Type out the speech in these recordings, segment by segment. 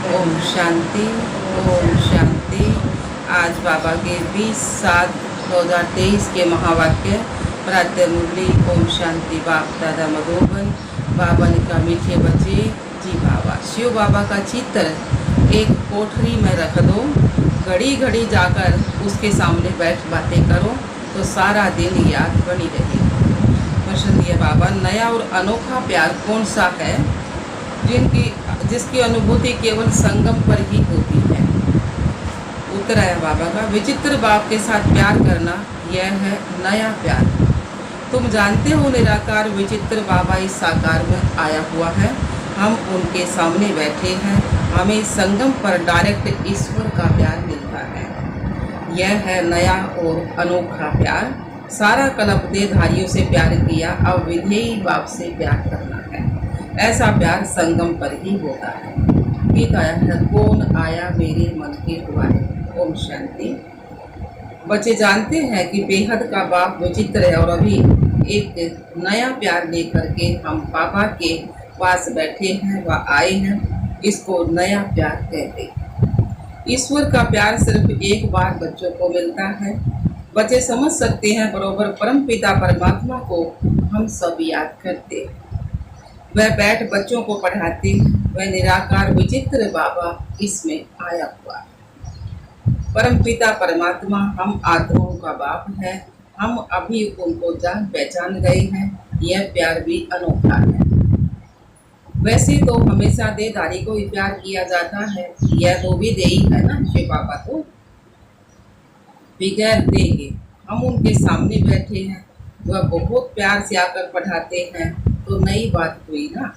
ओम शांति। ओम शांति। आज बाबा के 20/7/2023 के महावाक्य प्रातः मुरली। ओम शांति। बाप दादा मधुबन। बाबा ने कहा, मीठे बच्चे जी बाबा, शिव बाबा का चित्र एक कोठरी में रख दो, घड़ी घड़ी जाकर उसके सामने बैठ बातें करो तो सारा दिन याद बनी रहेगी। प्रश्न दिया बाबा, नया और अनोखा प्यार कौन सा है जिसकी अनुभूति केवल संगम पर ही होती है? उत्तर आया बाबा का, विचित्र बाप के साथ प्यार करना यह है नया प्यार। तुम जानते हो निराकार विचित्र बाबा इस साकार में आया हुआ है, हम उनके सामने बैठे हैं, हमें संगम पर डायरेक्ट ईश्वर का प्यार मिलता है। यह है नया और अनोखा प्यार। सारा कल्प देहधारियों से प्यार किया, अब विधेयी बाप से प्यार करना है। ऐसा प्यार संगम पर ही होता है। गीत आया है, कौन आया मेरे मन के द्वारे। ओम शांति। बच्चे जानते हैं कि बेहद का बाप विचित्र है और अभी एक नया प्यार लेकर के हम बाबा के पास बैठे हैं व आए हैं, इसको नया प्यार कहते हैं। ईश्वर का प्यार सिर्फ एक बार बच्चों को मिलता है। बच्चे समझ सकते हैं, बरोबर परम पिता परमात्मा को हम सब याद करते हैं। वह बैठ बच्चों को पढ़ाते, वह निराकार विचित्र बाबा इसमें आया हुआ है। परम पिता परमात्मा हम आत्माओं का बाप है, हम अभी उनको जान पहचान गए हैं। यह प्यार भी अनोखा है। वैसे तो हमेशा देहधारी को ही प्यार किया जाता है, यह तो भी देही है ना शिव बाबा, तो बगैर देंगे हम उनके सामने बैठे हैं, वह बहुत प्यार से आकर पढ़ाते हैं, तो नई बात हुई ना।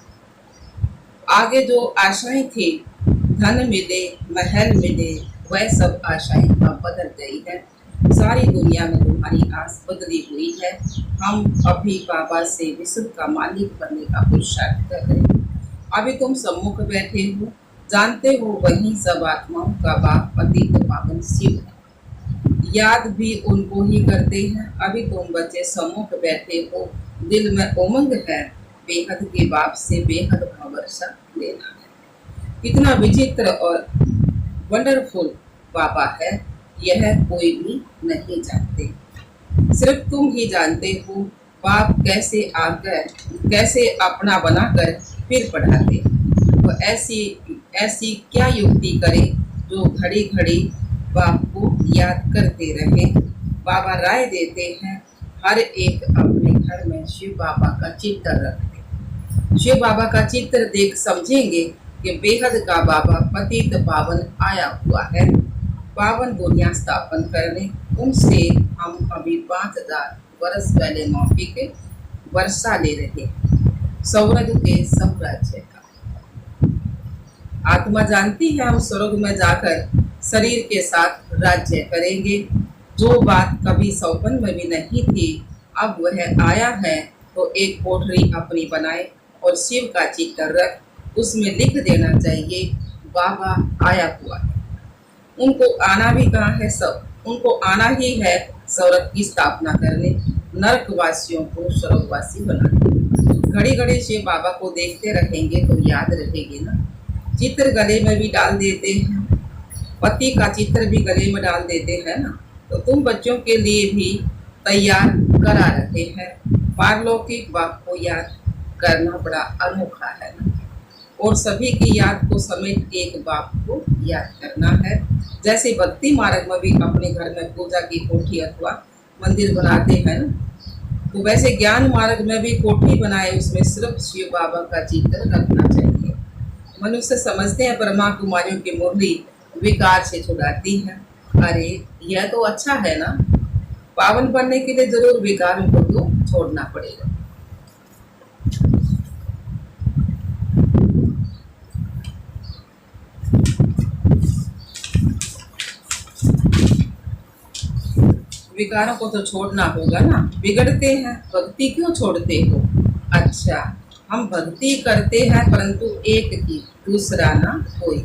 आगे जो आशाएं थी, धन मिले, महल मिले, वह सब आशाएं अब बदल गई है। सारी दुनिया में तुम्हारी आस बदली हुई है। हम अभी बाबा से विश्व का मालिक बनने का पुरुषार्थ कर रहे हैं। अभी तुम सम्मुख बैठे हो, जानते हो वही सब आत्माओं का बाप पतित पावन शिव है। याद भी उनको ही करते हैं। अभी तुम बच्चे सम्मुख बैठे हो, दिल में उमंग है, बेहद के बाप से बेहद भावर्षा लेना है। कितना विचित्र और वंडरफुल बाबा है, यह कोई भी नहीं जानते, सिर्फ तुम ही जानते हो। बाप कैसे आकर, कैसे अपना बनाकर फिर पढ़ाते। तो ऐसी क्या युक्ति करे जो घड़ी घड़ी बाप को याद करते रहे। बाबा राय देते हैं, हर एक अपने घर में शिव बाबा का चित्र रखे। शिव बाबा का चित्र देख समझेंगे कि बेहद का बाबा पतित पावन आया हुआ है, पावन दुनिया स्थापन करने। उनसे हम अभी 5000 वर्ष पहले मौखिक वर्षा ले रहे हैं, स्वर्ग के साम्राज्य का। आत्मा जानती है हम स्वर्ग में जाकर शरीर के साथ राज्य करेंगे। जो बात कभी सौपन में भी नहीं थी, अब वह आया है, तो एक कोठरी अपनी बनाए और शिव का चित्र रख, उसमें लिख देना चाहिए बाबा आया हुआ है। उनको आना भी कहाँ है, सब उनको आना ही है स्वर्ग की स्थापना करने, नरकवासियों को स्वर्गवासी बनाने। घड़ी घड़ी शिव बाबा को देखते रहेंगे तो याद रहेगी ना। चित्र गले में भी डाल देते हैं, पति का चित्र भी गले में डाल देते हैं ना। तो तुम बच्चों के लिए भी तैयार करा रहे हैं। पारलौकिक बाप को याद करना बड़ा अनोखा है ना, और सभी की याद को समेत एक बाप को याद करना है। जैसे भक्ति मार्ग में भी अपने घर में पूजा की कोठी अथवा मंदिर बनाते हैं ना, तो वैसे ज्ञान मार्ग में भी कोठी बनाए, उसमें सिर्फ शिव बाबा का चित्र रखना चाहिए। मनुष्य समझते हैं ब्रह्मा कुमारियों की मुरली विकार से छुड़ाती है। अरे यह तो अच्छा है ना, पावन बनने के लिए जरूर विकारों को तो छोड़ना पड़ेगा। विकारों को तो छोड़ना होगा ना, बिगड़ते हैं, भक्ति क्यों छोड़ते हो? अच्छा, हम भक्ति करते हैं परंतु एक की, दूसरा ना कोई।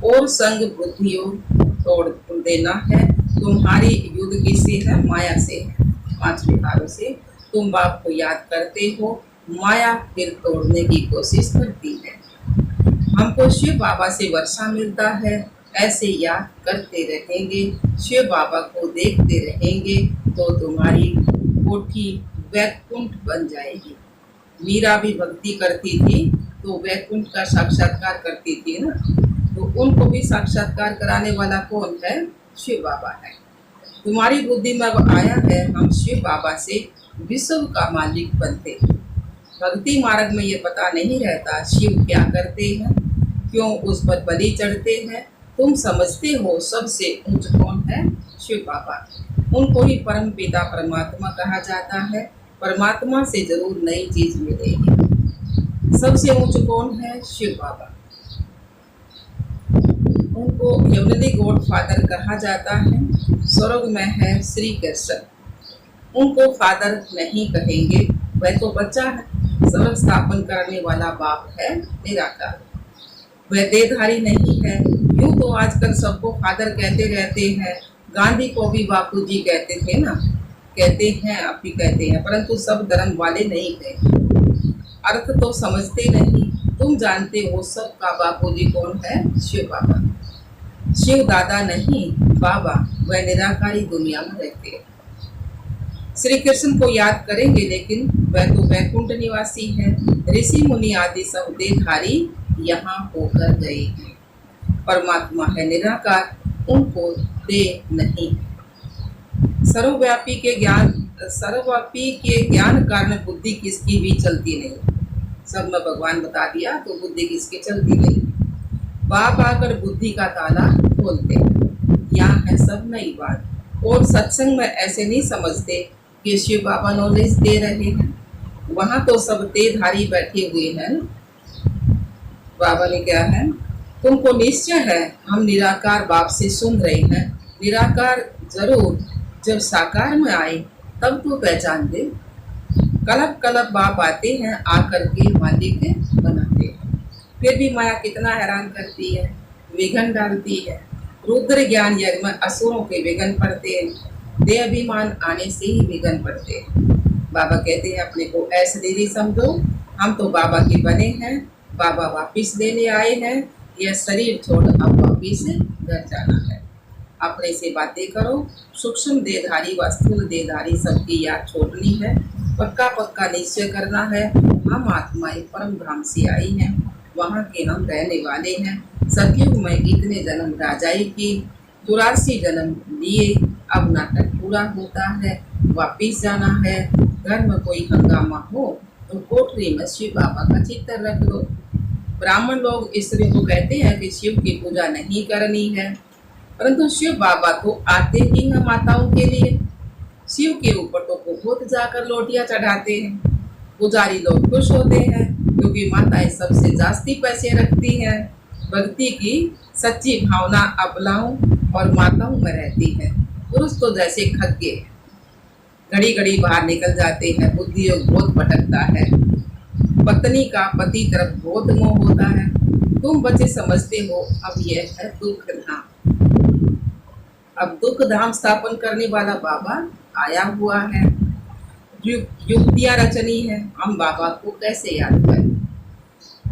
और संग बुद्धियों तोड़ देना है। तुम्हारी युद्ध किससे है? माया से है, 5 विकारों से। तुम बाप को याद करते हो, माया फिर तोड़ने की कोशिश करती है। हमको शिव बाबा से वर्षा मिलता है, ऐसे याद करते रहेंगे, शिव बाबा को देखते रहेंगे तो तुम्हारी कोठी वैकुंठ बन जाएगी। मीरा भी भक्ति करती थी तो वैकुंठ का साक्षात्कार करती थी ना, तो उनको भी साक्षात्कार कराने वाला कौन है? शिव बाबा है। तुम्हारी बुद्धि में अब आया है हम शिव बाबा से विश्व का मालिक बनते। भक्ति मार्ग में ये पता नहीं रहता शिव क्या करते हैं, क्यों उस पर बलि चढ़ते हैं। तुम समझते हो सबसे ऊंच कौन है? शिव बाबा। उनको ही परम पिता परमात्मा कहा जाता है। परमात्मा से जरूर नई चीज मिलेगी। सबसे ऊंच कौन है? शिव बाबा। उनको हेवनली गॉड फादर कहा जाता है। स्वर्ग में है श्री कृष्ण। उनको फादर नहीं कहेंगे, वह तो बच्चा है। स्वर्ग स्थापन करने वाला बाप है निराकार। वह देहधारी नहीं है। यूं तो आजकल सबको फादर कहते रहते हैं। गांधी को भी बापूजी कहते थे ना, कहते हैं, आप भी कहते हैं, परंतु सब धर्म वाले नहीं कहते। अर्थ तो समझते नहीं। तुम जानते हो सबका बापूजी कौन है? शिव बाबा। शिव दादा नहीं, बाबा। वह निराकारी दुनिया में रहते हैं। श्री कृष्ण को याद करेंगे, लेकिन वह तो वैकुंठ निवासी है। ऋषि मुनि आदि सब देहधारी यहाँ होकर गए हैं। परमात्मा है निराकार, उनको देह नहीं। सर्वव्यापी के ज्ञान कारण बुद्धि किसकी भी चलती नहीं। सब में भगवान बता दिया तो बुद्धि किसकी चलती नहीं। बाप आकर बुद्धि का ताला खोलते हैं। यहाँ है सब नई बात। और सत्संग में ऐसे नहीं समझते कि शिव बाबा नॉलेज दे रहे हैं। वहाँ तो सब देहधारी बैठे हुए हैं। बाबा ने क्या है, तुमको निश्चय है हम निराकार बाप से सुन रहे हैं। निराकार जरूर, जब साकार में आए तब तो पहचान दे। कलप कलप बाप आते हैं, आकर के मालिक बनाते हैं। फिर भी माया कितना हैरान करती है, विघन डालती है। रुद्र ज्ञान यज्ञ में असुरों के विघन पड़ते हैं। देह अभिमान आने से ही विघन पड़ते हैं। बाबा कहते हैं अपने को ऐसे दीदी समझो, हम तो बाबा के बने हैं। बाबा वापिस लेने आए हैं। यह शरीर छोड़ अब वापिस घर जाना है। अपने से बातें करो। सूक्ष्म देहधारी व स्थूल देहधारी सबकी याद छोड़नी है। पक्का पक्का निश्चय करना है हम आत्माएं परम धाम से आई हैं, वहाँ के हम रहने वाले हैं। सतयुग में इतने जन्म राजाई की, 84 जन्म लिए। अब नाटक पूरा होता है, वापिस जाना है। घर में कोई हंगामा हो तो कोठरी में शिव बाबा का चित्र रख दो। ब्राह्मण लोग स्त्री को कहते हैं कि शिव की पूजा नहीं करनी है, परंतु शिव बाबा तो आते ही हैं माताओं के लिए। शिव के ऊपर तो बहुत जाकर लोटियां चढ़ाते हैं। पुजारी लोग खुश होते हैं क्योंकि माताएं सबसे जास्ती पैसे रखती हैं। भक्ति की सच्ची भावना अबलाओं और माताओं में रहती है। पुरुष तो जैसे खग्गे घड़ी घड़ी बाहर निकल जाते हैं। बुद्धि योग बहुत भटकता है। पत्नी का पति तरफ बहुत मोह होता है। तुम बच्चे समझते हो अब यह है दुख धाम। अब दुख धाम स्थापन करने वाला बाबा आया हुआ है। युक्तियां रचनी है, हम बाबा को कैसे याद करें।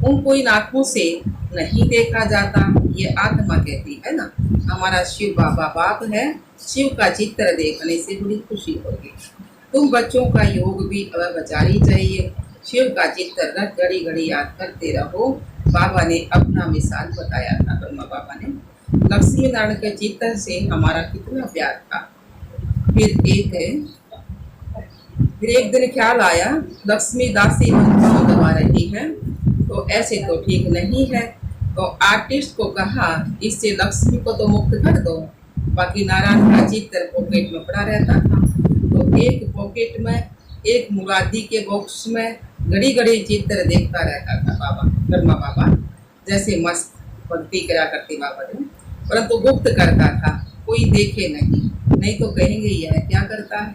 उनको इन आंखों से नहीं देखा जाता, ये आत्मा कहती है ना। हमारा शिव बाबा बाप है। शिव का चित्र देखने से बड़ी खुशी होगी। तुम बच्चों का योग भी अब बचानी चाहिए। शिव का चित्र रख घड़ी घड़ी याद करते रहो। बाबा ने अपना मिसाल बताया था, ब्रह्मा बाबा ने। लक्ष्मी नारायण के चित्र से हमारा कितना प्यार था। फिर एक दिन ख्याल आया लक्ष्मी दासी पाँव दबा रही है, तो ऐसे तो ठीक नहीं है। तो आर्टिस्ट को कहा इससे लक्ष्मी को तो मुक्त कर दो। बाकी नारायण का चित्र पॉकेट में पड़ा रहता था। तो एक पॉकेट में, एक मुरादी के बॉक्स में घड़ी घड़ी चित्र देखता रहता था बाबा, ब्रह्मा बाबा। जैसे मस्त भक्ति करा करते बाबा ने, परंतु गुप्त करता था, कोई देखे नहीं तो कहेंगे यह क्या करता है।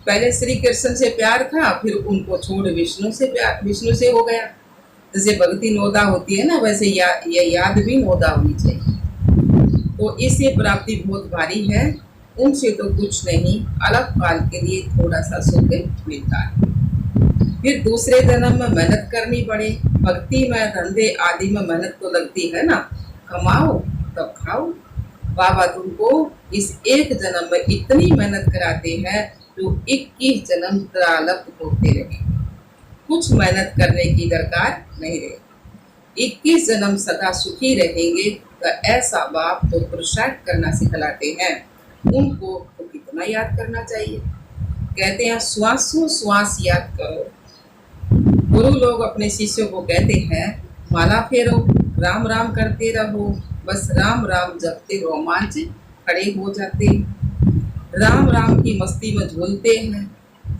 पहले श्री कृष्ण से प्यार था, फिर उनको छोड़ विष्णु से हो गया। जैसे भक्ति नोदा होती है ना, वैसे ये याद भी नोदा होनी चाहिए। तो इससे प्राप्ति बहुत भारी है। उनसे तो कुछ नहीं, अलग काल के लिए थोड़ा सा सुख मिलता है। फिर दूसरे जन्म में मेहनत करनी पड़े। भक्ति में, धंधे आदि में मेहनत तो लगती है ना, कमाओ तब खाओ। बाबा तुमको इस एक जन्म में इतनी मेहनत कराते हैं जो 21 जन्म प्रारब्ध होते रहे। कुछ मेहनत करने की दरकार नहीं रही। 21 जन्म सदा सुखी रहेंगे तो ऐसा बाप तो पुरुषार्थ करना सिखलाते हैं, उनको तो कितना याद करना चाहिए। कहते हैं श्वासों श्वास याद करो। गुरु लोग अपने शिष्यों को कहते हैं माला फेरो, राम राम करते रहो, बस राम राम जपते रोमांच खड़े हो जाते। राम राम की मस्ती में झूलते हैं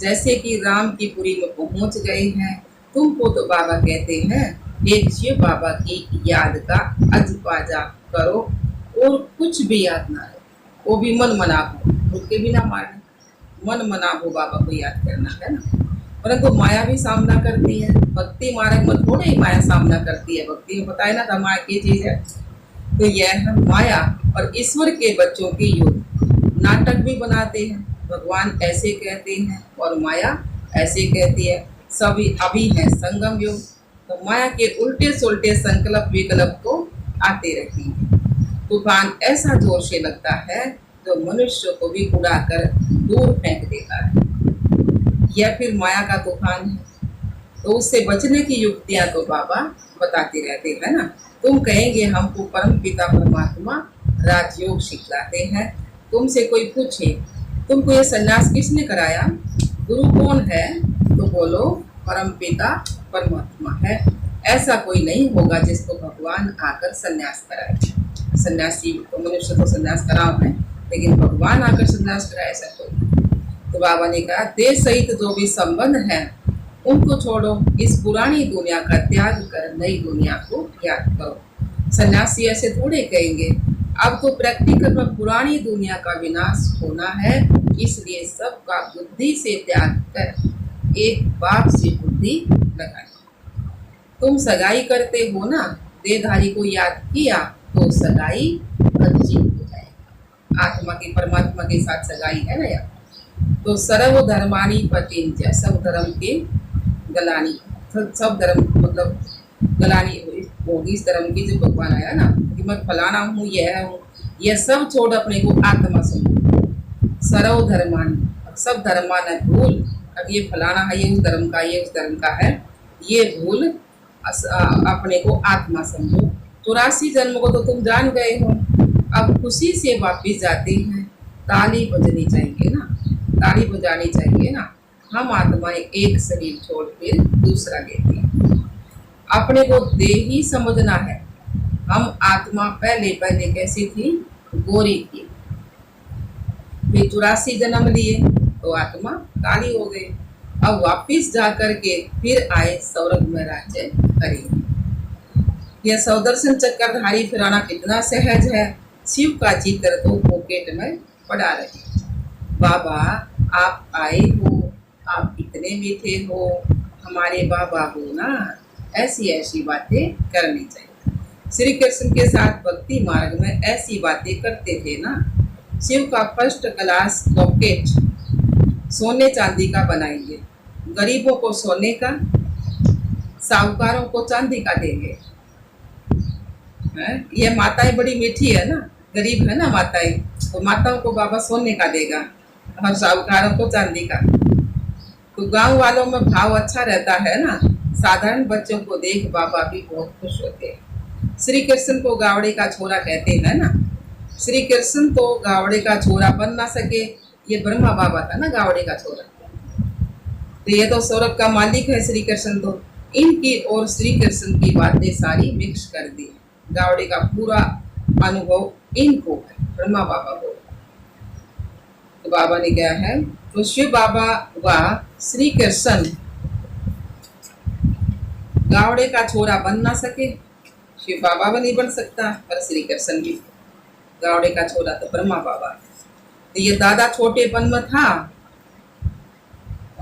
जैसे कि राम की पुरी में पहुंच गए हैं। तुमको तो बाबा कहते हैं एक शिव बाबा की याद का अज बाजा करो और कुछ भी याद ना है, वो भी मन मना हो, उसके बिना मारने मन मना हो बाबा को याद करना है ना। परंतु माया भी सामना करती है। भक्ति मार्ग में थोड़े ही माया सामना करती है, भक्ति में बताए ना माया की चीज है। तो यह है माया और ईश्वर के बच्चों की युद्ध। नाटक भी बनाते हैं, भगवान ऐसे कहते हैं और माया ऐसे कहती है, सभी अभी है संगम युग। तो माया के उल्टे सुलटे संकल्प विकल्प तो आते रहती हैं। तूफान ऐसा जोर से लगता है जो मनुष्य को भी उड़ाकर दूर फेंक देता है। यह फिर माया का तूफान है। तो उससे बचने की युक्तियां तो बाबा बताते रहते हैं ना। तुम कहेंगे हमको परम पिता परमात्मा राजयोग सिखलाते हैं। तुमसे कोई पूछे तुमको ये सन्यास किसने कराया, गुरु कौन है, तो बोलो परम पिता परमात्मा है। ऐसा कोई नहीं होगा जिसको भगवान आकर सन्यास कराए। सन्यासी तो मनुष्य तो सन्यास कराओ है, लेकिन भगवान आकर सन्यास कराए ऐसा कोई। तो बाबा ने कहा देश सहित जो भी संबंध है उनको छोड़ो, इस पुरानी दुनिया का त्याग कर नई दुनिया को याद करो। सन्यासी ऐसे थोड़े कहेंगे। अब तो प्रैक्टिकल में पुरानी दुनिया का विनाश होना है, इसलिए सबका बुद्धि से त्याग कर एक बाप से बुद्धि लगाए। तुम सगाई करते हो ना, देहधारी को याद किया तो सगाई अच्छी हो जाएगी। आत्मा की परमात्मा के साथ सगाई है ना यार। तो सर्वधर्मानी पतिंच, सब धर्म के गलानी, सब धर्म मतलब गलानी होगी इस धर्म की जो भगवान आया ना कि मैं फलाना हूँ, यह हूँ, यह सब छोड़ अपने को आत्मा समझो। सर्वधर्मानी, सब धर्मान भूल, अब ये फलाना है, ये उस धर्म का, ये उस धर्म का है, ये भूल अपने को आत्मा समझो। 84 जन्म को तो तुम जान गए हो, अब खुशी से वापिस जाते हैं। ताली बजनी चाहिए ना, ताली बजानी चाहिए ना। हम आत्माएं एक शरीर छोड़ फिर दूसरा लेते हैं। अपने को देही समझना है। हम आत्मा पहले कैसी थी, गोरी थी, फिर 84 जन्म लिए तो आत्मा काली हो गई। अब वापिस जा करके फिर आए स्वर्ग में राज्य करेंगे। यह सौदर्शन चक्रधारी फिराना कितना सहज है। शिव का चित्र तो पॉकेट में पड़ा रहे। बाबा आप आए हो, आप इतने मीठे हो, हमारे बाबा हो ना, ऐसी ऐसी बातें करनी चाहिए। श्री कृष्ण के साथ भक्ति मार्ग में ऐसी बातें करते थे ना। शिव का फर्स्ट क्लास लॉकेट सोने चांदी का बनाएंगे, गरीबों को सोने का, साहूकारों को चांदी का देंगे। ये माताएं बड़ी मीठी है ना, गरीब है ना माताएं, तो माताओं को बाबा सोने का देगा और साहूकारों को चांदी का। तो गांव वालों में भाव अच्छा रहता है ना। साधारण बच्चों को देख बाबा भी बहुत खुश होते हैं। श्री कृष्ण को गावड़े का छोरा कहते हैं ना। श्री कृष्ण तो गावड़े का छोरा बन ना सके, ये ब्रह्मा बाबा था ना गावड़े का छोरा। तो ये तो स्वर्ग का मालिक है श्री कृष्ण। तो इनकी और श्री कृष्ण की बातें सारी मिक्स कर दी। गावड़े का पूरा अनुभव इनको है, ब्रह्मा बाबा को। तो बाबा ने क्या है, तो शिव बाबा व श्री कृष्ण गावड़े का छोरा बन ना सके, शिव बाबा भी नहीं बन सकता, पर श्री कृष्ण भी। गावड़े का छोरा तो ब्रह्मा बाबा। तो ये दादा छोटेपन में था,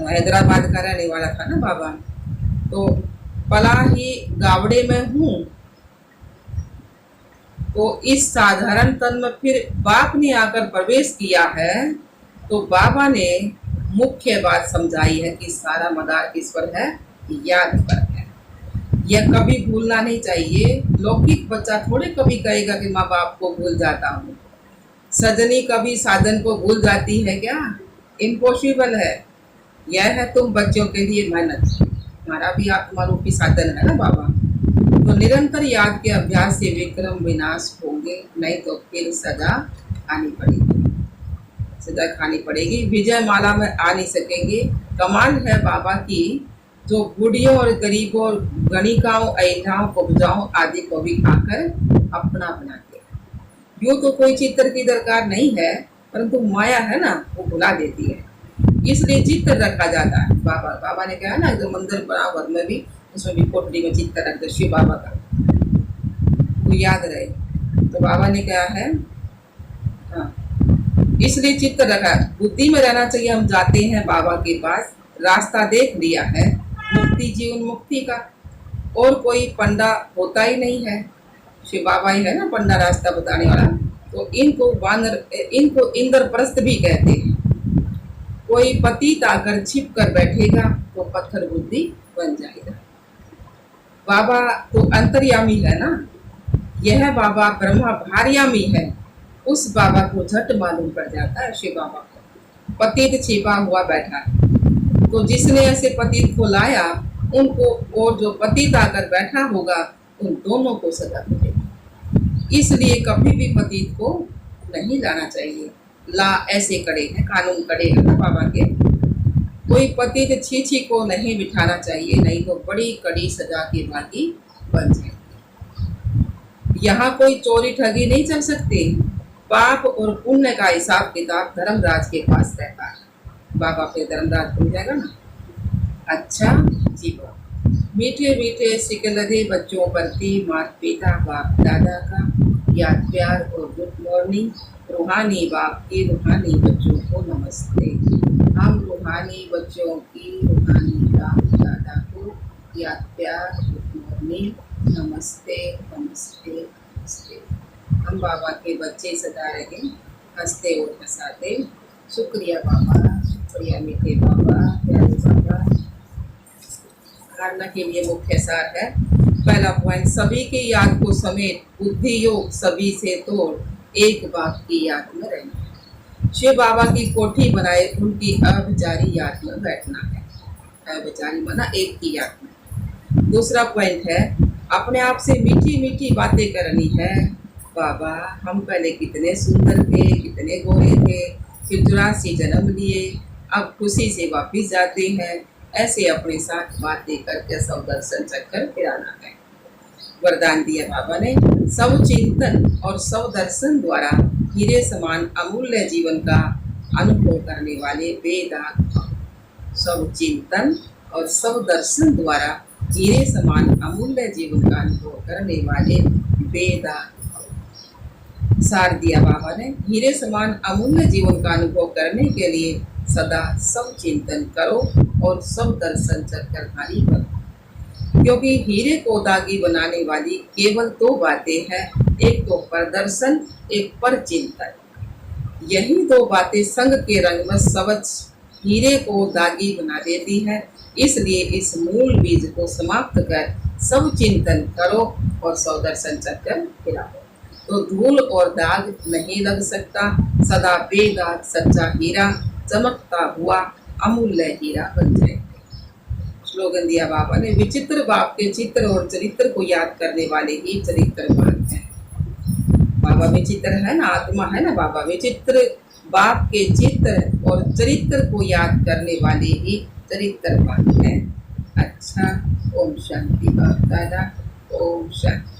हैदराबाद का रहने वाला था ना बाबा। तो पला ही गावड़े में हूँ, तो इस साधारण तन में फिर बाप ने आकर प्रवेश किया है। तो बाबा ने मुख्य बात समझाई है कि सारा मदार किस पर है, याद पर है। यह कभी भूलना नहीं चाहिए। लौकिक बच्चा थोड़े कभी कहेगा कि माँ बाप को भूल जाता हूँ। सजनी कभी साधन को भूल जाती है क्या? इम्पॉसिबल है। यह है तुम बच्चों के लिए मेहनत। हमारा भी आत्मा रूपी साधन है ना बाबा। तो निरंतर याद के अभ्यास से विक्रम विनाश होंगे, नहीं तो फिर सजा खानी पड़ेगी। सजा खानी पड़ेगी, विजय माला में आ नहीं सकेंगे। कमाल है बाबा की, जो बूढ़ियों और गरीबों और गणिकाओं, अहिंसाओं, कब्जाओं आदि को भी आकर अपना बनाते हैं। यूँ तो कोई चित्र की दरकार नहीं है, परंतु माया है ना, वो भुला देती है, इसलिए चित्र रखा जाता है। बाबा ने कहा ना, जो मंदिर बना घर में भी, उसमें भी कोठरी में चित्र रख दो शिव बाबा का, तो याद रहे। तो बाबा ने कहा है, हाँ, इसलिए चित्त रखा। बुद्धि में रहना चाहिए। हम जाते हैं बाबा के पास, रास्ता देख लिया है मुक्ति जीवन मुक्ति का, और कोई पंडा होता ही नहीं है। शिव बाबा ही है ना पंडा, रास्ता बताने वाला। तो इनको इंद्रप्रस्थ भी कहते हैं। कोई पतित आकर छिप कर बैठेगा तो पत्थर बुद्धि बन जाएगा। बाबा तो अंतर्यामी है ना, यह बाबा ब्रह्मा भार्यामी है। उस बाबा को झट मालूम पड़ जाता है शिव बाबा को, पतित छिपा हुआ बैठा है। तो जिसने ऐसे पतित को लाया, उनको, और जो पतित आकर बैठा होगा, उन दोनों को सजा मिलेगी। इसलिए कभी भी पतित को नहीं लाना चाहिए। ला ऐसे कड़े हैं, कानून कड़े हैं ना बाबा के। कोई पतित छीछी को नहीं बिठाना चाहिए, नहीं तो बड़ी कड़ी सजा की भागी बन जाएगी। यहाँ कोई चोरी ठगी नहीं चल सकती। पाप और पुण्य का हिसाब किताब धर्मराज के पास रहता है। बाबा पे धर्मराज बन जाएगा ना। अच्छा जीवन, मीठे मीठे सिकलदे बच्चों प्रति माता पिता बाप दादा का याद प्यार और गुड मॉर्निंग। रूहानी बाप के रूहानी बच्चों को नमस्ते। हम रूहानी बच्चों की रूहानी बाप दादा को याद प्यार, गुड मॉर्निंग, नमस्ते नमस्ते नमस्ते। हम बाबा के बच्चे सदा रहे, हंसते और हंसाते। शुक्रिया बाबा, शुक्रिया मीठे बाबा, प्यारे बाबा। धारणा के लिए मुख्य सार है। पहला पॉइंट, सभी की याद को समेट बुद्धि योग सभी से तोड़, एक बाप की याद में रहना। शिव बाबा की कोठी बनाए, उनकी अविचारी याद में बैठना है। अविचारी माना एक की याद में। दूसरा पॉइंट है, अपने आप से मीठी मीठी बातें करनी है। बाबा, हम पहले कितने सुंदर थे, कितने गोरे थे, फिर 84 जन्म लिए, अब खुशी से वापिस जाते हैं। ऐसे अपने साथ बातें करके सब दर्शन चक्कर फिराना है। वरदान दिया बाबा ने, सब चिंतन और सब दर्शन द्वारा हीरे समान अमूल्य जीवन का अनुभव करने वाले बेदाग भव। सब चिंतन और सब दर्शन द्वारा हीरे समान अमूल्य जीवन का अनुभव करने वाले बेदाग। सार दिया बाबा ने, हीरे समान अमूल्य जीवन का अनुभव करने के लिए सदा सब चिंतन करो और सब दर्शन चक्रधारी बनो। क्योंकि हीरे को दागी बनाने वाली केवल दो बातें हैं, एक तो परदर्शन, एक पर चिंतन। यही दो बातें संग के रंग में सवच हीरे को दागी बना देती है। इसलिए इस मूल बीज को समाप्त कर सब चिंतन करो और सब दर्शन चक्कर फिराओ, तो धूल और दाग नहीं लग सकता। सदा बेदाग सच्चा हीरा चमकता हुआ अमूल्य हीरा बन जाएगा। स्लोगन दिया बाबा ने, विचित्र बाप के चित्र और चरित्र को याद करने वाले ही चरित्रवान हैं। बाबा विचित्र है ना, आत्मा है ना बाबा। विचित्र बाप के चित्र और चरित्र को याद करने वाले ही चरित्रवान हैं। अच्छा, ओम शांति बाप दादा, ओम शांति।